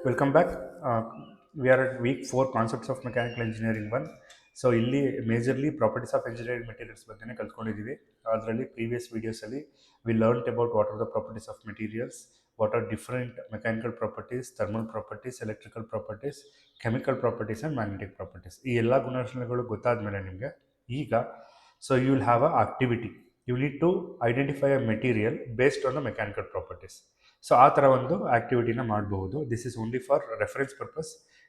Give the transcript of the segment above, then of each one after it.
Welcome back. Uh, we are at week 4 concepts of mechanical engineering 1. So ಇಲ್ಲಿ majorly properties of engineering materials ಬಗ್ಗೆನೇ ಕಲ್ತ್ಕೊಂಡಿದ್ದೀವಿ. ಅದರಲ್ಲಿ previous ವೀಡಿಯೋಸಲ್ಲಿ we learnt about what are the properties of materials, what are different mechanical properties, thermal properties, electrical properties, chemical properties and magnetic properties. ಈ ಎಲ್ಲ ಗುಣಲಕ್ಷಣಗಳು ಗೊತ್ತಾದ ಮೇಲೆ ನಿಮಗೆ ಈಗ so you will have a activity. You need to identify a material based on the mechanical properties. So ಆ ಥರ ಒಂದು ಆ್ಯಕ್ಟಿವಿಟಿನ ಮಾಡಬಹುದು. This is only for reference purpose.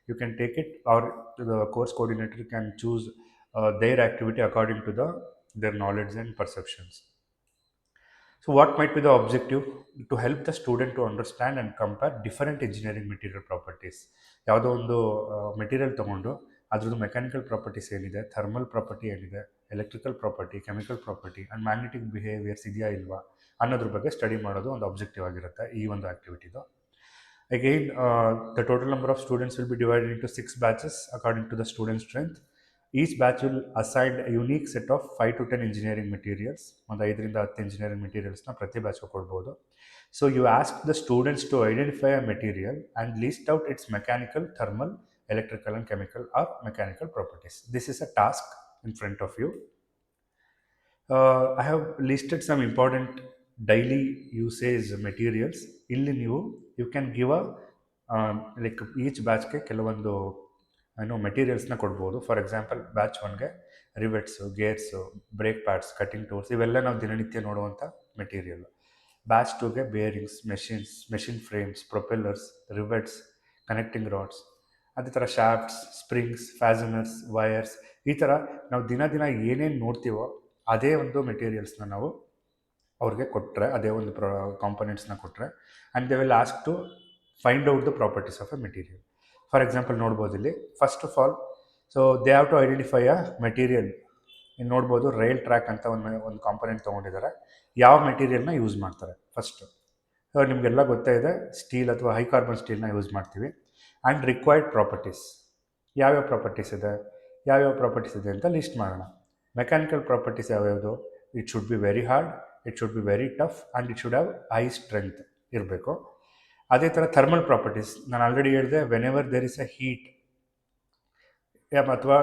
You can take it or the course coordinator can choose their activity according to their knowledge and perceptions. So what might be the objective? To help the student to understand and compare different engineering material properties. ಯಾವುದೋ ಒಂದು material ತೊಗೊಂಡು ಅದ್ರದ್ದು mechanical properties ಏನಿದೆ, thermal property ಏನಿದೆ, electrical property, chemical property and magnetic behaviours ಇದೆಯಾ ಇಲ್ವಾ ಅನ್ನೋದ್ರ ಬಗ್ಗೆ ಸ್ಟಡಿ ಮಾಡೋದು ಒಂದು ಆಬ್ಜೆಕ್ಟಿವ್ ಆಗಿರುತ್ತೆ ಈ ಒಂದು ಆ್ಯಕ್ಟಿವಿಟಿದು. Again, the total number of students will be divided into 6 batches according to the student strength. Each batch will assign a unique set of 5 to 10 engineering materials. ಒಂದು 5ರಿಂದ 10 engineering materialsನ ಪ್ರತಿ ಬ್ಯಾಚ್ಗೆ ಕೊಡ್ಬೋದು. So you ask the students to identify a material and list out its mechanical, thermal, electrical and chemical or mechanical properties. This is a task in front of you. I have listed some important daily usage materials. ಇಲ್ಲಿ ನೀವು you can give a like each ಬ್ಯಾಚ್ಗೆ ಕೆಲವೊಂದು ಮೆಟೀರಿಯಲ್ಸ್ನ ಕೊಡ್ಬೋದು. For example batch 1ಗೆ rivets, gears, brake pads, cutting tools ಇವೆಲ್ಲ ನಾವು ದಿನನಿತ್ಯ ನೋಡುವಂಥ ಮೆಟೀರಿಯಲ್. ಬ್ಯಾಚ್ 2ಗೆ bearings, machine frames, propellers, rivets, connecting rods, ಅದೇ ಥರ ಶಾಫ್ಟ್ಸ್, ಸ್ಪ್ರಿಂಗ್ಸ್, ಫ್ಯಾಸನರ್ಸ್, ವಯರ್ಸ್, ಈ ಥರ ನಾವು ದಿನ ಏನೇನು ನೋಡ್ತೀವೋ ಅದೇ ಒಂದು ಮೆಟೀರಿಯಲ್ಸ್ನ ನಾವು ಅವ್ರಿಗೆ ಕೊಟ್ಟರೆ, ಅದೇ ಒಂದು ಕಾಂಪೊನೆಂಟ್ಸ್ನ ಕೊಟ್ಟರೆ and they will ask to find out the properties of a material. For example ನೋಡ್ಬೋದು ಇಲ್ಲಿ first of all, so they have to identify a material. ಇನ್ನು ನೋಡ್ಬೋದು ರೈಲ್ ಟ್ರ್ಯಾಕ್ ಅಂತ ಒಂದು ಕಾಂಪೊನೆಂಟ್ ತೊಗೊಂಡಿದ್ದಾರೆ. ಯಾವ ಮೆಟೀರಿಯಲ್ನ ಯೂಸ್ ಮಾಡ್ತಾರೆ ಫಸ್ಟು. ನಿಮಗೆಲ್ಲ ಗೊತ್ತೇ ಇದೆ, ಸ್ಟೀಲ್ ಅಥವಾ ಹೈ ಕಾರ್ಬನ್ ಸ್ಟೀಲ್ನ ಯೂಸ್ ಮಾಡ್ತೀವಿ. ಆ್ಯಂಡ್ ರಿಕ್ವೈರ್ಡ್ ಪ್ರಾಪರ್ಟೀಸ್, ಯಾವ್ಯಾವ ಪ್ರಾಪರ್ಟೀಸ್ ಇದೆ ಅಂತ ಲಿಸ್ಟ್ ಮಾಡೋಣ. ಮೆಕ್ಯಾನಿಕಲ್ ಪ್ರಾಪರ್ಟೀಸ್ ಯಾವ್ಯಾವುದು? It should be very hard, it should be very tough and it should have high strength ಇರಬೇಕು. ಅದೇ ಥರ ಥರ್ಮಲ್ ಪ್ರಾಪರ್ಟೀಸ್, ನಾನು ಆಲ್ರೆಡಿ ಹೇಳಿದೆ, whenever there is a heat ಅಥವಾ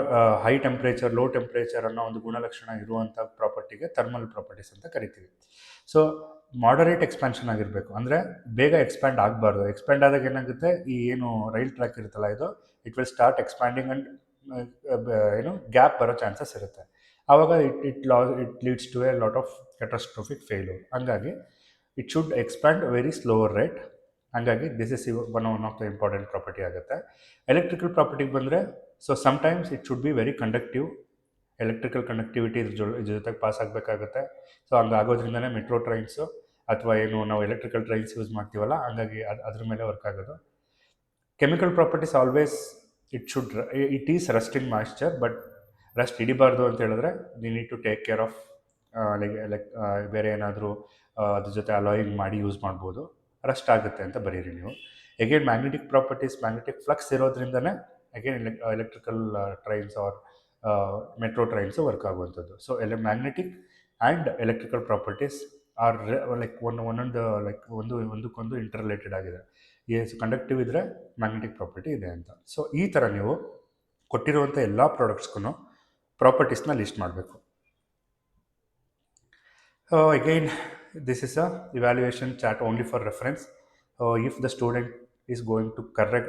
ಹೈ ಟೆಂಪ್ರೇಚರ್, ಲೋ ಟೆಂಪ್ರೇಚರ್ ಅನ್ನೋ ಒಂದು ಗುಣಲಕ್ಷಣ ಇರುವಂಥ ಪ್ರಾಪರ್ಟಿಗೆ ಥರ್ಮಲ್ ಪ್ರಾಪರ್ಟೀಸ್ ಅಂತ ಕರಿತೀವಿ. ಸೊ ಮಾಡರೇಟ್ ಎಕ್ಸ್ಪ್ಯಾನ್ಷನ್ ಆಗಿರಬೇಕು, ಅಂದರೆ ಬೇಗ ಎಕ್ಸ್ಪ್ಯಾಂಡ್ ಆಗಬಾರ್ದು. ಎಕ್ಸ್ಪ್ಯಾಂಡ್ ಆದಾಗ ಏನಾಗುತ್ತೆ, ಈ ಏನು ರೈಲ್ ಟ್ರ್ಯಾಕ್ ಇರುತ್ತಲ್ಲ ಇದು, it will start expanding and gap ಬರೋ ಚಾನ್ಸಸ್ ಇರುತ್ತೆ. ಆವಾಗ it leads to a lot of catastrophic failure. ಹಂಗಾಗಿ it should expand very slower rate. ಹಂಗಾಗಿ this is one of the important property ಆಗುತ್ತೆ. ಎಲೆಕ್ಟ್ರಿಕಲ್ ಪ್ರಾಪರ್ಟಿಗೆ ಬಂದರೆ, so sometimes it should be very conductive. Electrical conductivity ಇದ್ರ ಜೊತೆಗೆ pass ಆಗಬೇಕಾಗುತ್ತೆ. So ಹಂಗಾಗೋದ್ರಿಂದನೇ metro trains ಅಥವಾ ಏನು ನಾವು ಎಲೆಕ್ಟ್ರಿಕಲ್ ಟ್ರೈನ್ಸ್ ಯೂಸ್ ಮಾಡ್ತೀವಲ್ಲ, ಹಂಗಾಗಿ ಅದ್ರ ಮೇಲೆ ವರ್ಕ್ ಆಗೋದು. Chemical properties always it is rust in moisture, but rust ಹಿಡಿಬಾರ್ದು ಅಂತ ಹೇಳಿದ್ರೆ we need to take care of like ಬೇರೆ ಏನಾದರೂ ಅದ್ರ ಜೊತೆ ಅಲಾಯಿಂಗ್ ಮಾಡಿ ಯೂಸ್ ಮಾಡ್ಬೋದು. ರಸ್ಟ್ ಆಗುತ್ತೆ ಅಂತ ಬರೀರಿ ನೀವು. Again magnetic properties, magnetic flux ಇರೋದ್ರಿಂದನೇ again electrical trains or metro trains work ಆಗುವಂಥದ್ದು. So magnetic and electrical properties are like ಒಂದಕ್ಕೊಂದು ಇಂಟರ್ ರಿಲೇಟೆಡ್ ಆಗಿದೆ. ಕಂಡಕ್ಟಿವ್ ಇದ್ದರೆ ಮ್ಯಾಗ್ನೆಟಿಕ್ ಪ್ರಾಪರ್ಟಿ ಇದೆ ಅಂತ. ಸೊ ಈ ಥರ ನೀವು ಕೊಟ್ಟಿರುವಂಥ ಎಲ್ಲ ಪ್ರಾಡಕ್ಟ್ಸ್ಗೂ ಪ್ರಾಪರ್ಟೀಸ್ನ ಲಿಸ್ಟ್ ಮಾಡಬೇಕು. Again, this is a evaluation chat only for reference. If the student is going to correct